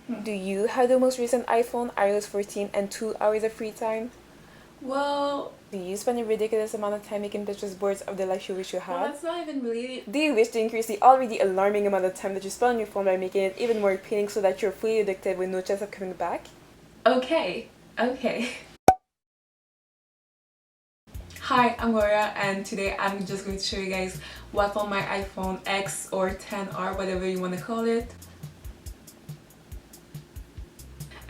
Do you have the most recent iPhone, iOS 14, and 2 hours of free time? Well, Do you spend a ridiculous amount of time making Pinterest boards of the life you wish you well, had? that's not even really. Do you wish to increase the already alarming amount of time that you spend on your phone by making it even more appealing so that you're fully addicted with no chance of coming back? Okay. Hi, I'm Laura, and today I'm just going to show you guys what's on my iPhone X or 10R, whatever you want to call it.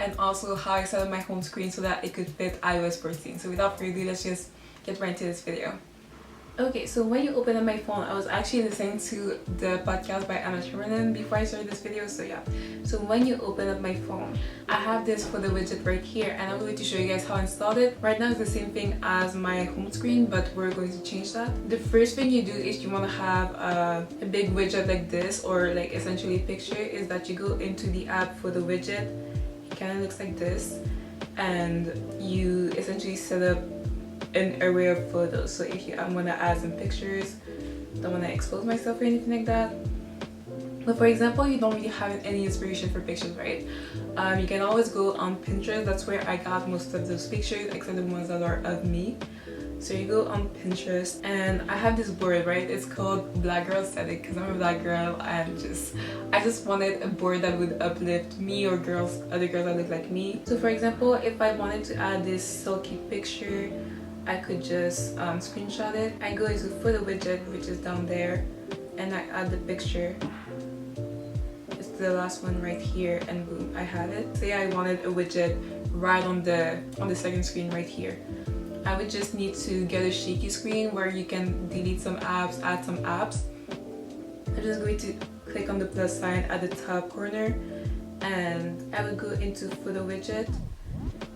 And also how I set up my home screen so that it could fit iOS 14. So without further ado, let's just get right into this video. Okay, so when you open up my phone, I was actually listening to the podcast by Anna Sherman before I started this video, so yeah. So when you open up my phone, I have this for the widget right here, and I'm going to show you guys how I installed it. Right now it's the same thing as my home screen, but we're going to change that. The first thing you do is you want to have a big widget like this, or like essentially a picture, is that you go into the app for the widget. It kind of looks like this, and you essentially set up an array of photos. So if I'm gonna add some pictures, don't want to expose myself or anything like that. But for example, you don't really have any inspiration for pictures, right? You can always go on Pinterest. That's where I got most of those pictures, except the ones that are of me. So you go on Pinterest, and I have this board, right? It's called Black Girl Aesthetic because I'm a black girl, and I just wanted a board that would uplift me or other girls that look like me. So for example, if I wanted to add this silky picture, I could just screenshot it. I go into photo widget, which is down there, and I add the picture. It's the last one right here, and boom, I had it. Say I wanted a widget right on the second screen right here. I would just need to get a shaky screen where you can delete some apps, add some apps. I'm just going to click on the plus sign at the top corner, and I would go into photo widget.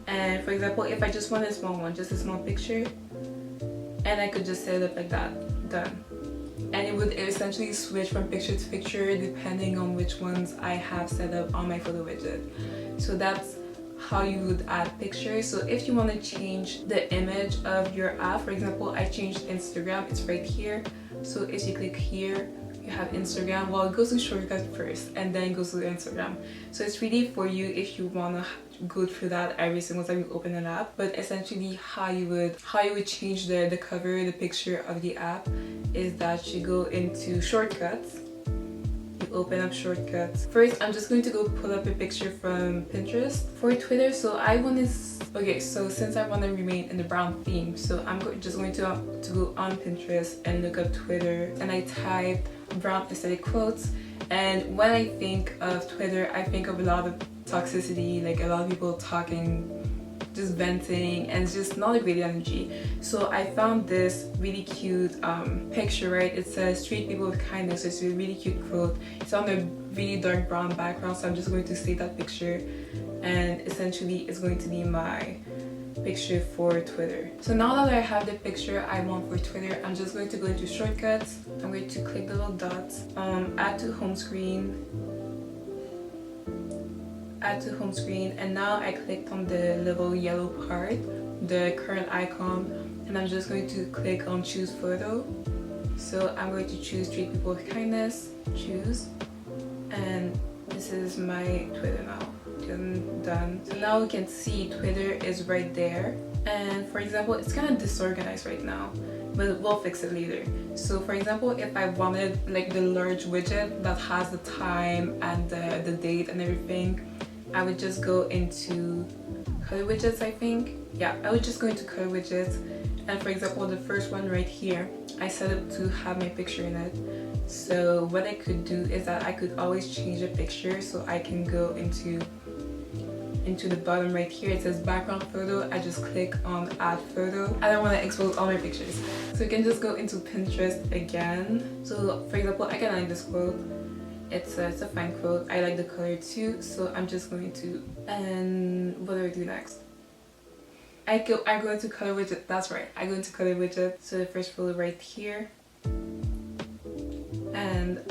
And for example, if I just want a small one, just a small picture, and I could just set it up like that, done. And it would essentially switch from picture to picture depending on which ones I have set up on my photo widget. So that's how you would add pictures. So if you want to change the image of your app, for example, I changed Instagram, it's right here. So if you click here, you have Instagram. Well, it goes to shortcut first and then it goes to Instagram. So it's really for you if you want to go through that every single time you open an app. But essentially how you would change the cover, the picture of the app, is that you go into shortcuts. You open up shortcuts. First, I'm just going to go pull up a picture from Pinterest. For Twitter, so I want to okay, so since I want to remain in the brown theme, so I'm just going to go on Pinterest and look up Twitter, and I type brown aesthetic quotes. And when I think of Twitter, I think of a lot of toxicity, like a lot of people talking, just venting, and it's just not a great energy. So I found this really cute picture, right? It says treat people with kindness. It's a really cute quote. It's on a really dark brown background, so I'm just going to save that picture, and essentially it's going to be my picture for Twitter. So now that I have the picture I want for Twitter, I'm just going to go into shortcuts. I'm going to click the little dots, add to home screen, and now I clicked on the little yellow part, the current icon, and I'm just going to click on choose photo. So I'm going to choose treat people with kindness, choose, and this is my Twitter now. Done. So now we can see Twitter is right there, and for example, it's kind of disorganized right now, but we'll fix it later. So for example, if I wanted like the large widget that has the time and the date and everything, I would just go into color widgets, I think. Yeah, I would just go into color widgets, and for example, the first one right here, I set it to have my picture in it. So what I could do is that I could always change the picture, so I can go into the bottom right here. It says background photo. I just click on add photo. I don't want to expose all my pictures, so you can just go into Pinterest again. So for example, I can like this quote. It's a fine quote. I like the color too, so I'm just going to, and what do I do next? I go into color widget. That's right, I go into color widget. So the first photo right here, and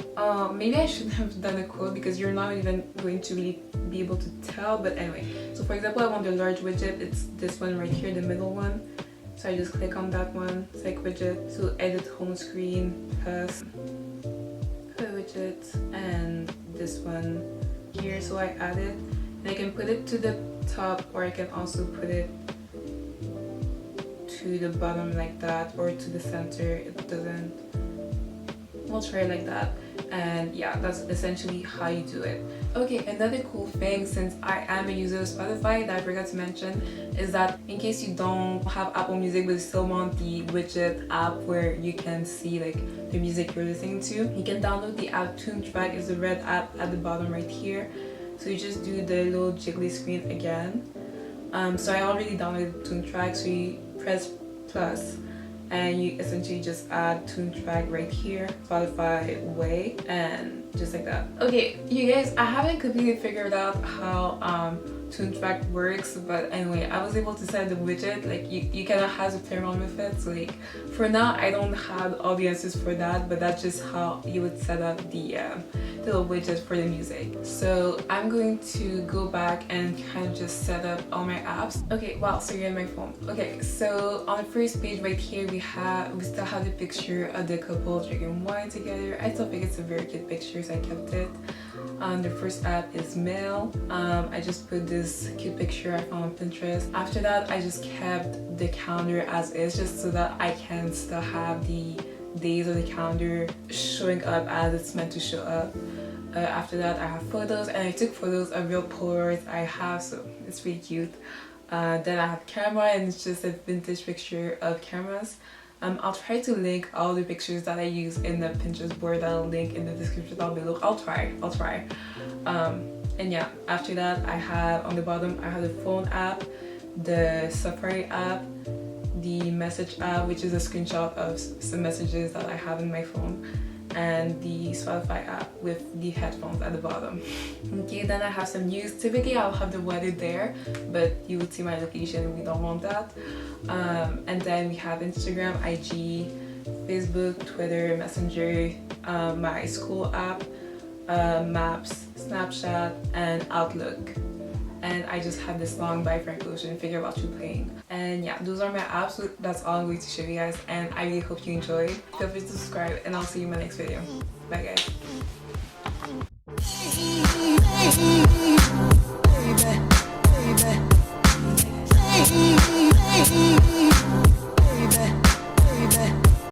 maybe I shouldn't have done a quote because you're not even going to really be able to tell, but anyway. So for example, I want the large widget. It's this one right here, the middle one. So I just click on that one, select widget, so edit home screen, plus color widget, and this one here. So I added, And I can put it to the top, or I can also put it to the bottom like that, or to the center. It doesn't, we'll try it like that. And yeah, that's essentially how you do it. Okay, another cool thing, since I am a user of Spotify, that I forgot to mention, is that in case you don't have Apple Music but you still want the Widget app where you can see like the music you're listening to, you can download the app TuneTrack. Is the red app at the bottom right here. So you just do the little jiggly screen again. So I already downloaded TuneTrack, so you press plus and you essentially just add TuneTrack right here, Spotify way, and just like that. Okay, you guys, I haven't completely figured out how TuneTrack works, but anyway, I was able to set the widget. Like you kind of have to play around with it. So like for now, I don't have all the answers for that, but that's just how you would set up the little widget for the music. So I'm going to go back and kind of just set up all my apps. Okay, wow, so you're in my phone. Okay, so on the first page right here, we still have the picture of the couple drinking wine together. I still think it's a very cute picture, so I kept it. The first app is mail. I just put this cute picture I found on Pinterest. After that, I just kept the calendar as is, just so that I can still have the days of the calendar showing up as it's meant to show up. After that, I have photos, and I took photos of real Polaroids I have, so it's really cute. Then I have camera, and it's just a vintage picture of cameras. I'll try to link all the pictures that I use in the Pinterest board that I'll link in the description down below. I'll try. And yeah, after that, I have on the bottom, I have the phone app, the Safari app, the message app, which is a screenshot of some messages that I have in my phone, and the Spotify app with the headphones at the bottom. Okay, then I have some news. Typically I'll have the weather there, but you would see my location and we don't want that. And then we have Instagram, IG, Facebook, Twitter, Messenger, my school app, Maps, Snapchat, and Outlook. And I just have this long by Frank Ocean, Figure Out You Playing. And yeah, those are my apps. So that's all I'm going to show you guys, and I really hope you enjoyed. Feel free to subscribe, and I'll see you in my next video. Bye guys.